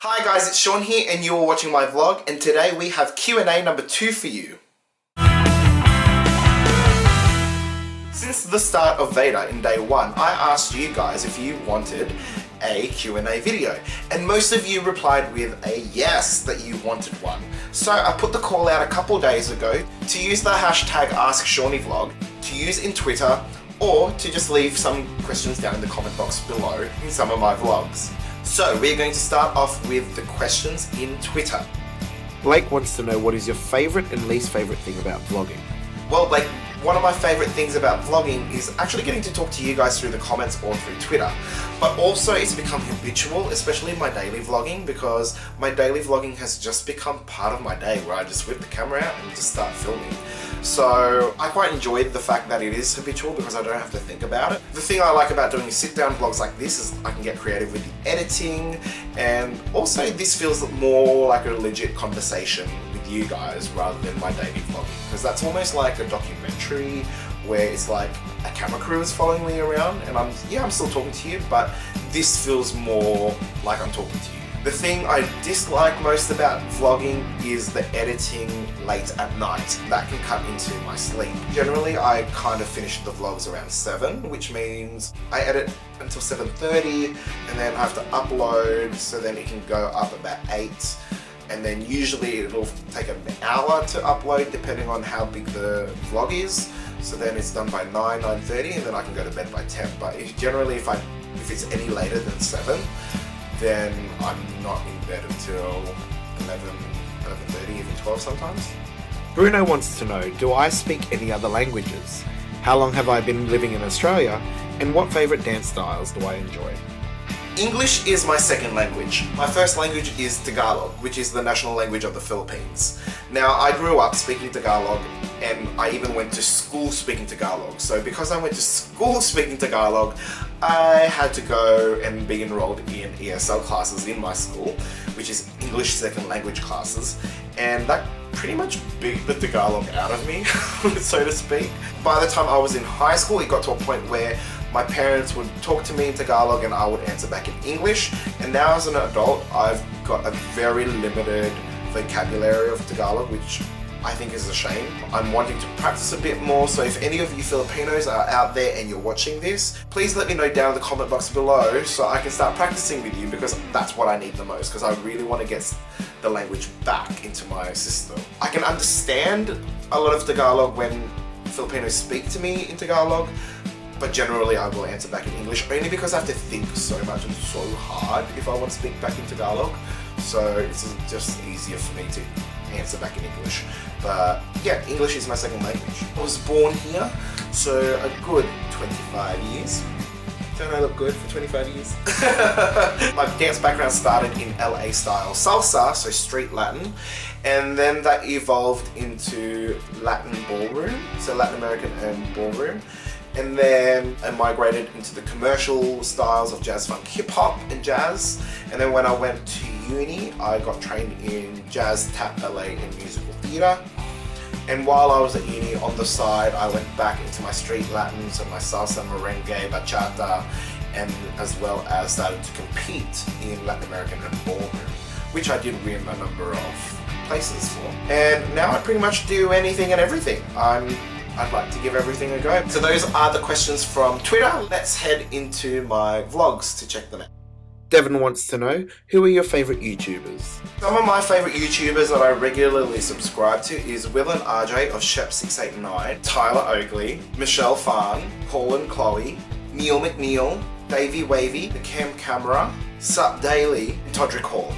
Hi guys, it's Sean here and you're watching my vlog, and today we have Q&A number 2 for you. Since the start of Veda in day 1, I asked you guys if you wanted a Q&A video, and most of you replied with a yes that you wanted one. So I put the call out a couple days ago to use the hashtag AskShawneyVlog, to use in Twitter, or to just leave some questions down in the comment box below in some of my vlogs. So we're going to start off with the questions in Twitter. Blake wants to know, what is your favourite and least favourite thing about vlogging? Well, Blake, one of my favourite things about vlogging is actually getting to talk to you guys through the comments or through Twitter. But also it's become habitual, especially in my daily vlogging, because my daily vlogging has just become part of my day where I just whip the camera out and just start filming. So I quite enjoy the fact that it is habitual because I don't have to think about it. The thing I like about doing sit-down vlogs like this is I can get creative with the editing, and also this feels more like a legit conversation with you guys rather than my daily vlogging, because that's almost like a documentary where it's like a camera crew is following me around and I'm still talking to you, but this feels more like I'm talking to you. The thing I dislike most about vlogging is the editing late at night. That can cut into my sleep. Generally, I kind of finish the vlogs around 7, which means I edit until 7:30 and then I have to upload, so then it can go up about 8. And then usually it'll take an hour to upload depending on how big the vlog is. So then it's done by 9:30 and then I can go to bed by 10. But generally if it's any later than 7, then I'm not in bed until 11:30, even 12 sometimes. Bruno wants to know, do I speak any other languages? How long have I been living in Australia? And what favourite dance styles do I enjoy? English is my second language. My first language is Tagalog, which is the national language of the Philippines. Now, I grew up speaking Tagalog, and I even went to school speaking Tagalog. So because I went to school speaking Tagalog, I had to go and be enrolled in ESL classes in my school, which is English second language classes, and that pretty much beat the Tagalog out of me, so to speak. By the time I was in high school, it got to a point where my parents would talk to me in Tagalog and I would answer back in English, and now as an adult I've got a very limited vocabulary of Tagalog, which I think is a shame. I'm wanting to practice a bit more, so if any of you Filipinos are out there and you're watching this, please let me know down in the comment box below so I can start practicing with you, because that's what I need the most, because I really want to get the language back into my system. I can understand a lot of Tagalog when Filipinos speak to me in Tagalog, but generally I will answer back in English, only because I have to think so much and so hard if I want to speak back in Tagalog. So it's just easier for me to answer back in English. But yeah, English is my second language. I was born here, so a good 25 years. Don't I look good for 25 years? My dance background started in LA style salsa, so street Latin, and then that evolved into Latin ballroom, so Latin American and ballroom. And then I migrated into the commercial styles of jazz, funk, hip hop and jazz. And then when I went to uni, I got trained in jazz, tap, ballet and musical theatre. And while I was at uni, on the side, I went back into my street Latin, so my salsa, merengue, bachata, and as well as started to compete in Latin American and ballroom, which I did win a number of places for. And now I pretty much do anything and everything. I'd like to give everything a go. So those are the questions from Twitter. Let's head into my vlogs to check them out. Devon wants to know, who are your favourite YouTubers? Some of my favourite YouTubers that I regularly subscribe to is Will and RJ of Shep689, Tyler Oakley, Michelle Farn, Paul and Chloe, Neil McNeil, Davey Wavy, The Cam Camera, Sup Daily, and Todrick Hall.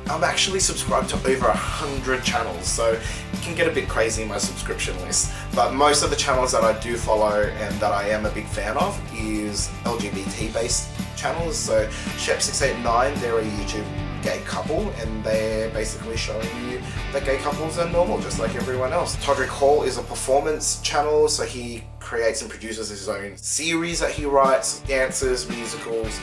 I'm actually subscribed to over 100 channels, so it can get a bit crazy in my subscription list. But most of the channels that I do follow and that I am a big fan of is LGBT-based channels. So Shep689, they're a YouTube gay couple, and they're basically showing you that gay couples are normal, just like everyone else. Todrick Hall is a performance channel, so he creates and produces his own series that he writes, dances, musicals.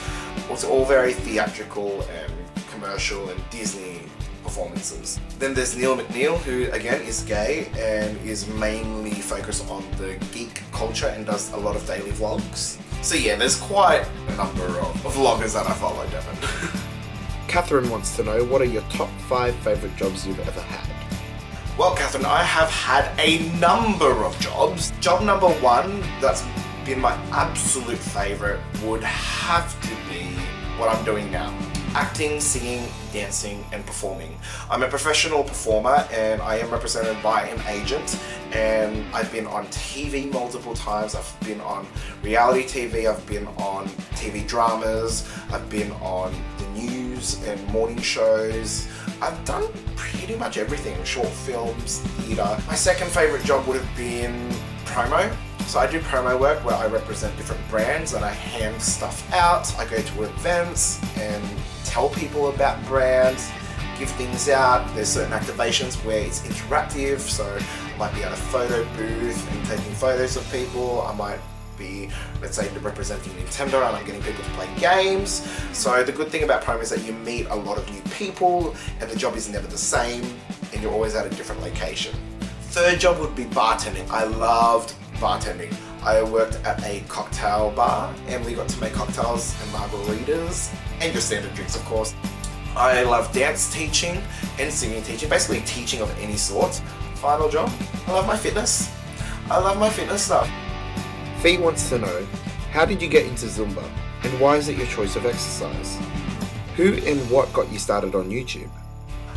It's all very theatrical and commercial and Disney performances. Then there's Neil McNeil, who again is gay and is mainly focused on the geek culture and does a lot of daily vlogs. So yeah, there's quite a number of vloggers that I follow, Devon. Catherine wants to know, what are your top 5 favourite jobs you've ever had? Well, Catherine, I have had a number of jobs. Job number 1 that's been my absolute favourite would have to be what I'm doing now. Acting, singing, dancing and performing. I'm a professional performer and I am represented by an agent, and I've been on TV multiple times. I've been on reality TV, I've been on TV dramas, I've been on the news and morning shows. I've done pretty much everything, short films, theatre. My second favourite job would have been promo. So I do promo work where I represent different brands and I hand stuff out. I go to events and tell people about brands, give things out. There's certain activations where it's interactive, so I might be at a photo booth and taking photos of people. I might be, let's say, representing Nintendo and I'm getting people to play games. So the good thing about promo is that you meet a lot of new people and the job is never the same and you're always at a different location. Third job would be bartending. I loved bartending. I worked at a cocktail bar and we got to make cocktails and margaritas and your standard drinks, of course. I love dance teaching and singing teaching, basically teaching of any sort. Final job, I love my fitness. I love my fitness stuff. Fee wants to know, how did you get into Zumba and why is it your choice of exercise? Who and what got you started on YouTube?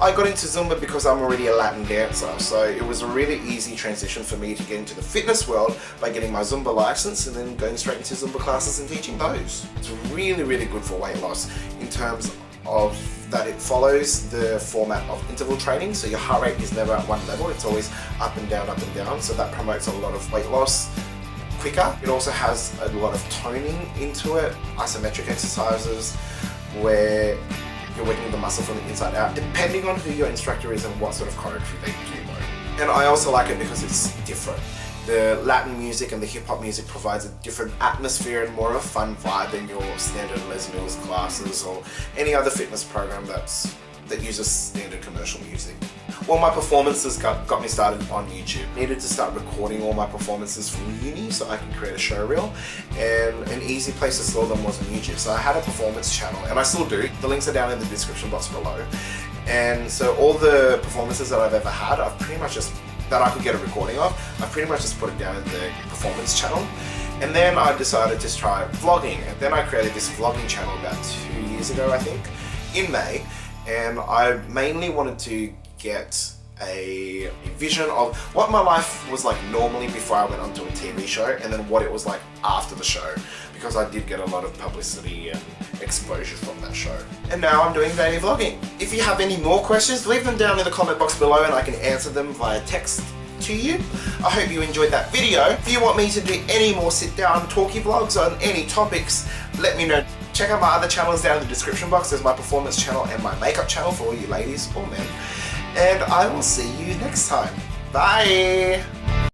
I got into Zumba because I'm already a Latin dancer, so it was a really easy transition for me to get into the fitness world by getting my Zumba license and then going straight into Zumba classes and teaching those. It's really, really good for weight loss in terms of that it follows the format of interval training, so your heart rate is never at one level, it's always up and down, so that promotes a lot of weight loss quicker. It also has a lot of toning into it, isometric exercises where you're working the muscle from the inside out, depending on who your instructor is and what sort of choreography they do though. And I also like it because it's different. The Latin music and the hip hop music provides a different atmosphere and more of a fun vibe than your standard Les Mills classes or any other fitness program that uses standard commercial music. Well, my performances got me started on YouTube. Needed to start recording all my performances from uni so I can create a show reel, and an easy place to store them was on YouTube. So I had a performance channel, and I still do. The links are down in the description box below. And so all the performances that I've ever had, I've pretty much just, that I could get a recording of, I've pretty much just put it down in the performance channel. And then I decided to try vlogging, and then I created this vlogging channel about 2 years ago, I think, in May. And I mainly wanted to get a vision of what my life was like normally before I went onto a TV show, and then what it was like after the show, because I did get a lot of publicity and exposure from that show. And now I'm doing daily vlogging. If you have any more questions, leave them down in the comment box below and I can answer them via text to you. I hope you enjoyed that video. If you want me to do any more sit down talky vlogs on any topics, let me know. Check out my other channels down in the description box. There's my performance channel and my makeup channel for all you ladies or men. And I will see you next time. Bye!